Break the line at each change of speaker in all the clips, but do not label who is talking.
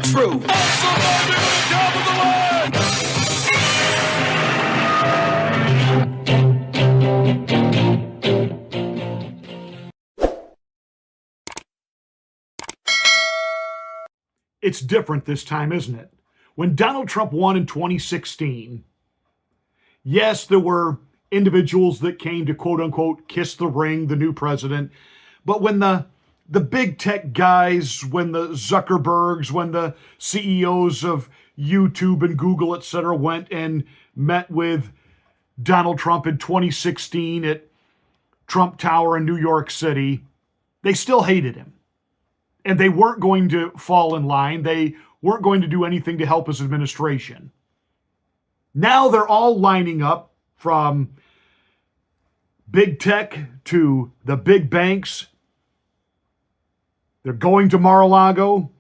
true.
It's different this time, isn't it? When Donald Trump won in 2016, yes, there were individuals that came to quote unquote kiss the ring, the new president. But when the big tech guys, when the Zuckerbergs, when the CEOs of YouTube and Google, etc., went and met with Donald Trump in 2016 at Trump Tower in New York City, they still hated him. And they weren't going to fall in line. They weren't going to do anything to help his administration. Now they're all lining up, from big tech to the big banks. They're going to Mar-a-Lago.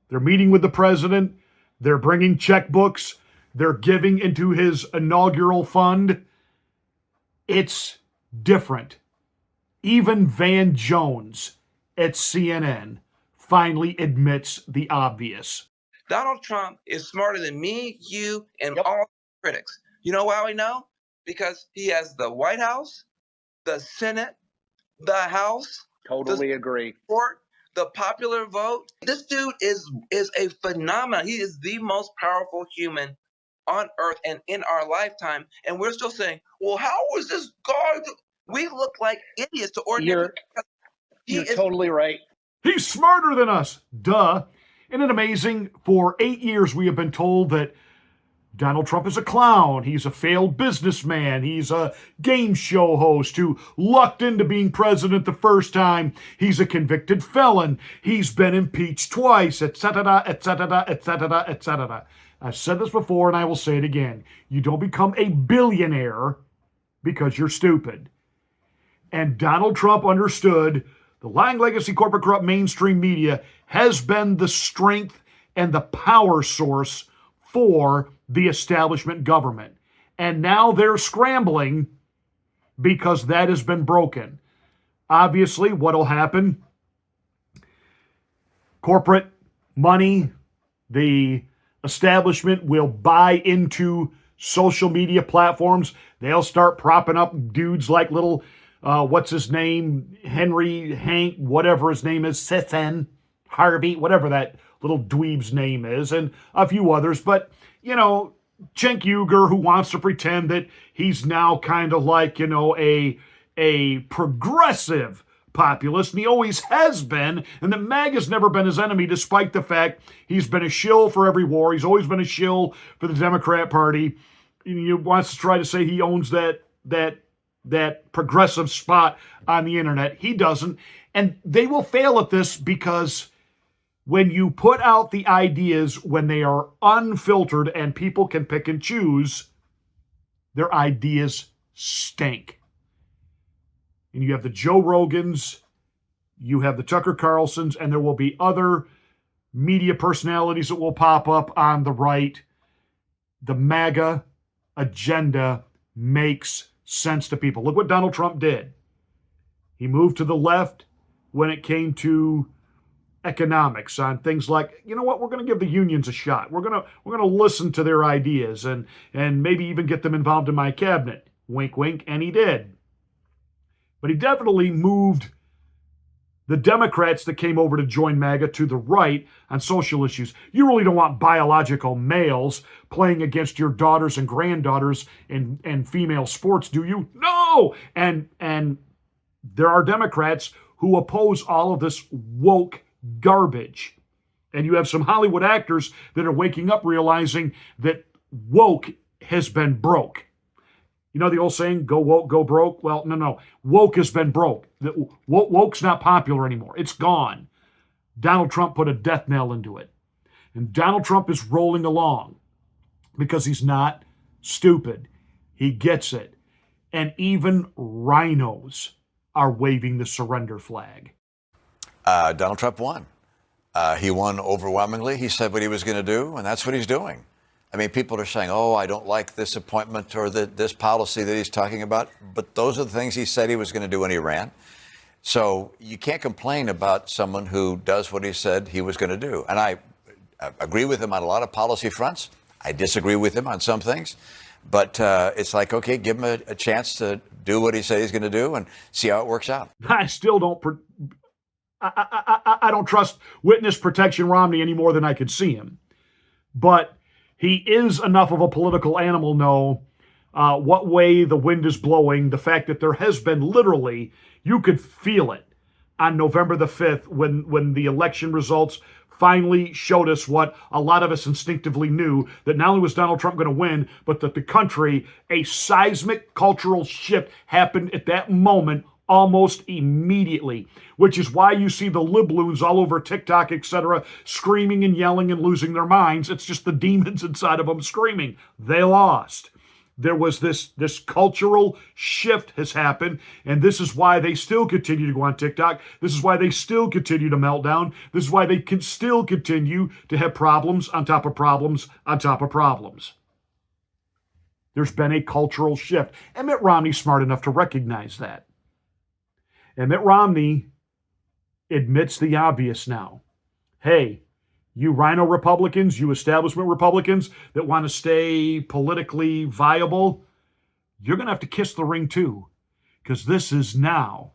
They're meeting with the president. They're bringing checkbooks. They're giving into his inaugural fund. It's different. Even Van Jones at CNN finally admits the obvious.
Donald Trump is smarter than me, you, and all critics. You know why we know? Because he has the White House, the Senate, the House.
Totally agree.
Court, the popular vote. This dude is a phenomenon. He is the most powerful human on earth and in our lifetime. And we're still saying, well, how is this guy? We look like idiots to ordinary people.
You're totally right.
He's smarter than us. Duh. Isn't it amazing? For 8 years, we have been told that Donald Trump is a clown. He's a failed businessman. He's a game show host who lucked into being president the first time. He's a convicted felon. He's been impeached twice, etc., etc., etc., etc. I've said this before and I will say it again. You don't become a billionaire because you're stupid. And Donald Trump understood the lying legacy corporate corrupt mainstream media has been the strength and the power source for the establishment government. And now they're scrambling because that has been broken. Obviously, what'll happen? Corporate money, the establishment will buy into social media platforms. They'll start propping up dudes like little what's his name? Hank, whatever his name is, Sithen, Harvey, whatever that little dweeb's name is, and a few others. But, you know, Cenk Uygur, who wants to pretend that he's now kind of like, you know, a progressive populist, and he always has been, and that MAGA's never been his enemy, despite the fact he's been a shill for every war. He's always been a shill for the Democrat Party. He wants to try to say he owns that progressive spot on the internet. He doesn't. And they will fail at this because when you put out the ideas when they are unfiltered and people can pick and choose, their ideas stink. And you have the Joe Rogans, you have the Tucker Carlsons, and there will be other media personalities that will pop up on the right. The MAGA agenda makes sense to people. Look what Donald Trump did. He moved to the left when it came to economics, on things like, you know what, we're going to give the unions a shot. We're going to listen to their ideas and maybe even get them involved in my cabinet. Wink, wink, and he did. But he definitely moved the Democrats that came over to join MAGA to the right on social issues. You really don't want biological males playing against your daughters and granddaughters in female sports, do you? No! And there are Democrats who oppose all of this woke garbage. And you have some Hollywood actors that are waking up realizing that woke has been broke. You know the old saying, go woke, go broke? Well, no. Woke has been broke. Woke's not popular anymore. It's gone. Donald Trump put a death knell into it. And Donald Trump is rolling along because he's not stupid. He gets it. And even RINOs are waving the surrender flag.
Donald Trump won. He won overwhelmingly. He said what he was going to do, and that's what he's doing. I mean, people are saying, oh, I don't like this appointment or this policy that he's talking about. But those are the things he said he was going to do when he ran. So you can't complain about someone who does what he said he was going to do. And I agree with him on a lot of policy fronts. I disagree with him on some things. But it's like, okay, give him a chance to do what he said he's going to do and see how it works out.
I still don't. I don't trust witness protection Romney any more than I could see him. But he is enough of a political animal, know what way the wind is blowing. The fact that there has been literally, you could feel it on November the 5th when the election results finally showed us what a lot of us instinctively knew, that not only was Donald Trump going to win, but that the country, a seismic cultural shift happened at that moment almost immediately, which is why you see the libloons all over TikTok, etc., screaming and yelling and losing their minds. It's just the demons inside of them screaming. They lost. There was this cultural shift has happened, and this is why they still continue to go on TikTok. This is why they still continue to melt down. This is why they can still continue to have problems on top of problems on top of problems. There's been a cultural shift, and Mitt Romney's smart enough to recognize that. And Mitt Romney admits the obvious now. Hey, you RINO Republicans, you establishment Republicans that want to stay politically viable, you're going to have to kiss the ring too, because this is now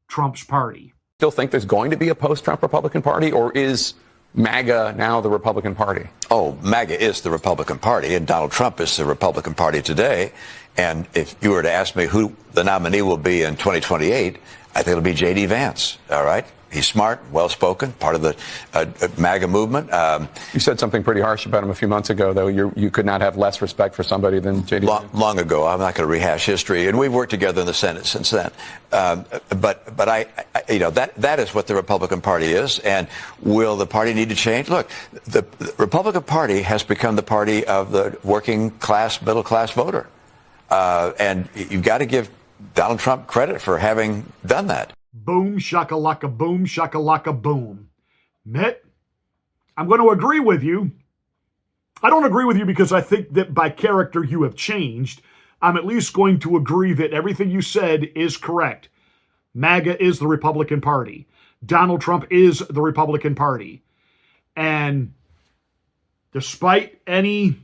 Trump's party.
Still think there's going to be a post-Trump Republican Party, or is MAGA now the Republican Party?
Oh, MAGA is the Republican Party, and Donald Trump is the Republican Party today. And if you were to ask me who the nominee will be in 2028, I think it'll be J.D. Vance, all right? He's smart, well-spoken, part of the MAGA movement.
You said something pretty harsh about him a few months ago, though. You could not have less respect for somebody than J.D. Vance.
Long ago. I'm not going to rehash history, and we've worked together in the Senate since then. But I that is what the Republican Party is. And will the party need to change? Look, the Republican Party has become the party of the working class, middle class voter, and you've got to give Donald Trump credit for having done that.
Boom, shakalaka, boom. Mitt, I'm going to agree with you. I don't agree with you because I think that by character you have changed. I'm at least going to agree that everything you said is correct. MAGA is the Republican Party. Donald Trump is the Republican Party. And despite any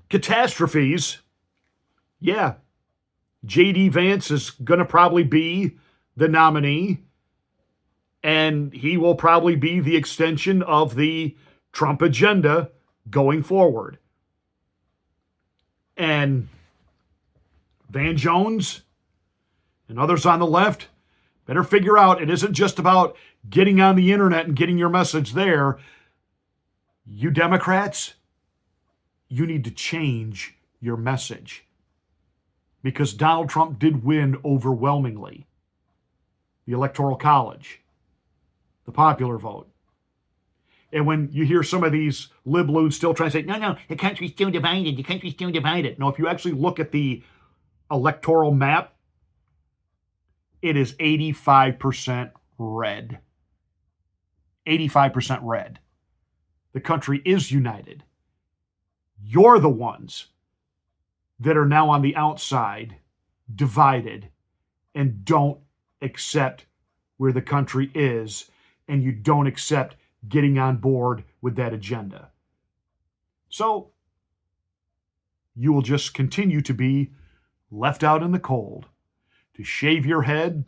catastrophes, yeah, J.D. Vance is going to probably be the nominee, and he will probably be the extension of the Trump agenda going forward. And Van Jones and others on the left better figure out it isn't just about getting on the internet and getting your message there. You Democrats, you need to change your message. Because Donald Trump did win overwhelmingly. The Electoral College, the popular vote. And when you hear some of these libloons still trying to say, no, the country's still divided, the country's still divided. No, if you actually look at the electoral map, it is 85% red. 85% red. The country is united. You're the ones that are now on the outside, divided, and don't accept where the country is, and you don't accept getting on board with that agenda. So, you will just continue to be left out in the cold, to shave your head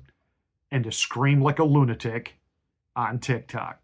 and to scream like a lunatic on TikTok.